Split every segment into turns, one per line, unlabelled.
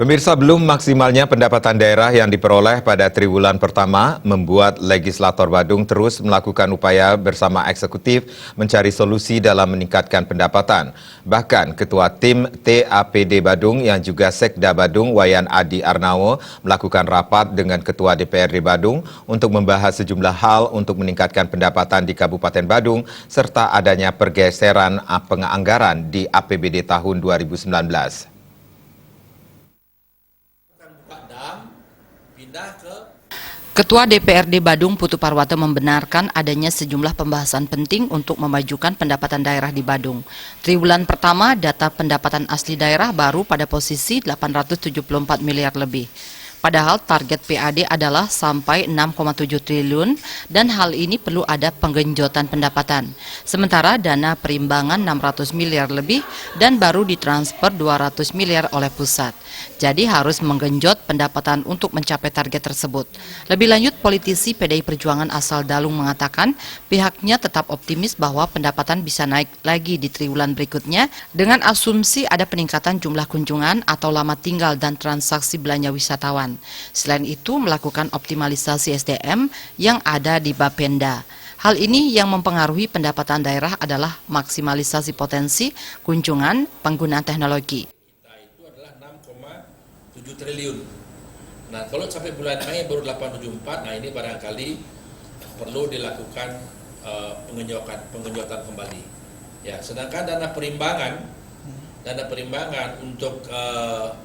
Pemirsa, belum maksimalnya pendapatan daerah yang diperoleh pada triwulan pertama membuat legislator Badung terus melakukan upaya bersama eksekutif mencari solusi dalam meningkatkan pendapatan. Bahkan Ketua Tim TAPD Badung yang juga Sekda Badung Wayan Adi Arnawo melakukan rapat dengan Ketua DPRD Badung untuk membahas sejumlah hal untuk meningkatkan pendapatan di Kabupaten Badung serta adanya pergeseran penganggaran di APBD tahun 2019.
Ketua DPRD Badung Putu Parwata membenarkan adanya sejumlah pembahasan penting untuk memajukan pendapatan daerah di Badung. Triwulan pertama data pendapatan asli daerah baru pada posisi 874 miliar lebih. Padahal target PAD adalah sampai 6,7 triliun dan hal ini perlu ada penggenjotan pendapatan. Sementara dana perimbangan 600 miliar lebih dan baru ditransfer 200 miliar oleh pusat. Jadi harus menggenjot pendapatan untuk mencapai target tersebut. Lebih lanjut, politisi PDI Perjuangan asal Dalung mengatakan pihaknya tetap optimis bahwa pendapatan bisa naik lagi di triwulan berikutnya dengan asumsi ada peningkatan jumlah kunjungan atau lama tinggal dan transaksi belanja wisatawan. Selain itu, melakukan optimalisasi SDM yang ada di Bapenda. Hal ini yang mempengaruhi pendapatan daerah adalah maksimalisasi potensi kunjungan penggunaan teknologi.
Kita itu adalah 6,7 triliun. Nah, kalau sampai bulan Mei baru 874, nah ini barangkali perlu dilakukan penggenjotan kembali. Ya, sedangkan dana perimbangan untuk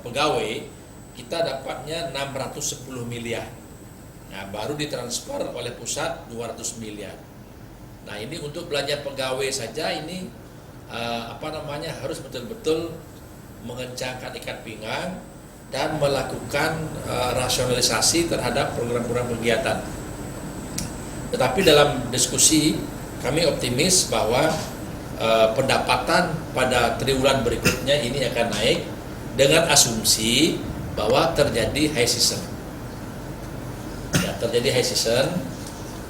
pegawai kita dapatnya 610 miliar. Nah, baru ditransfer oleh pusat 200 miliar. Nah, ini untuk belanja pegawai saja ini harus betul-betul mengencangkan ikat pinggang dan melakukan rasionalisasi terhadap program-program kegiatan. Tetapi dalam diskusi kami optimis bahwa pendapatan pada triwulan berikutnya ini akan naik dengan asumsi bahwa terjadi high season. Ya, terjadi high season.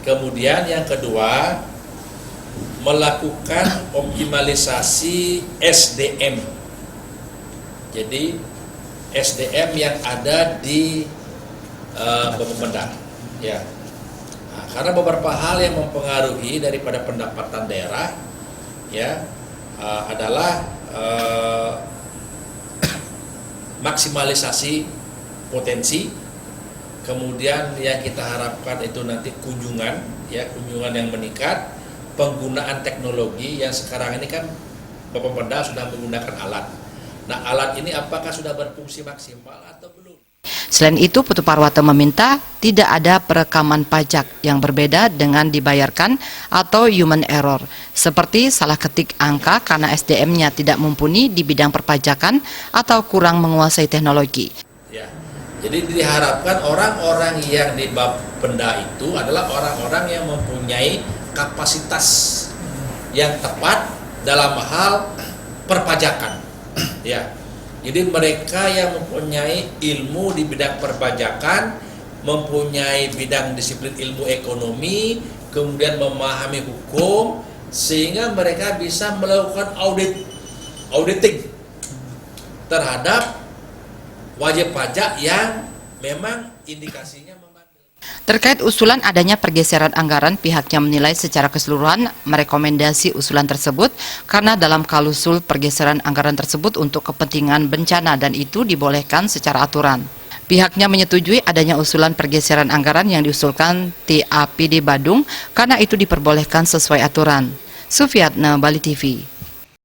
Kemudian yang kedua, melakukan optimalisasi SDM. Jadi SDM yang ada di Bapenda. Ya. Nah, karena beberapa hal yang mempengaruhi daripada pendapatan daerah ya adalah maksimalisasi potensi, kemudian yang kita harapkan itu nanti kunjungan yang meningkat, penggunaan teknologi yang sekarang ini kan Bapenda sudah menggunakan alat. Nah, alat ini apakah sudah berfungsi maksimal atau belum?
Selain itu, Putu Parwata meminta tidak ada perekaman pajak yang berbeda dengan dibayarkan atau human error, seperti salah ketik angka karena SDM-nya tidak mumpuni di bidang perpajakan atau kurang menguasai teknologi.
Ya, jadi diharapkan orang-orang yang di Bapenda itu adalah orang-orang yang mempunyai kapasitas yang tepat dalam hal perpajakan. Ya. Jadi mereka yang mempunyai ilmu di bidang perpajakan, mempunyai bidang disiplin ilmu ekonomi, kemudian memahami hukum, sehingga mereka bisa melakukan auditing terhadap wajib pajak yang memang indikasinya membandel.
Terkait usulan adanya pergeseran anggaran, pihaknya menilai secara keseluruhan merekomendasi usulan tersebut karena dalam klausul pergeseran anggaran tersebut untuk kepentingan bencana dan itu dibolehkan secara aturan. Pihaknya menyetujui adanya usulan pergeseran anggaran yang diusulkan TAPD Badung karena itu diperbolehkan sesuai aturan. Sufiatna, Bali TV.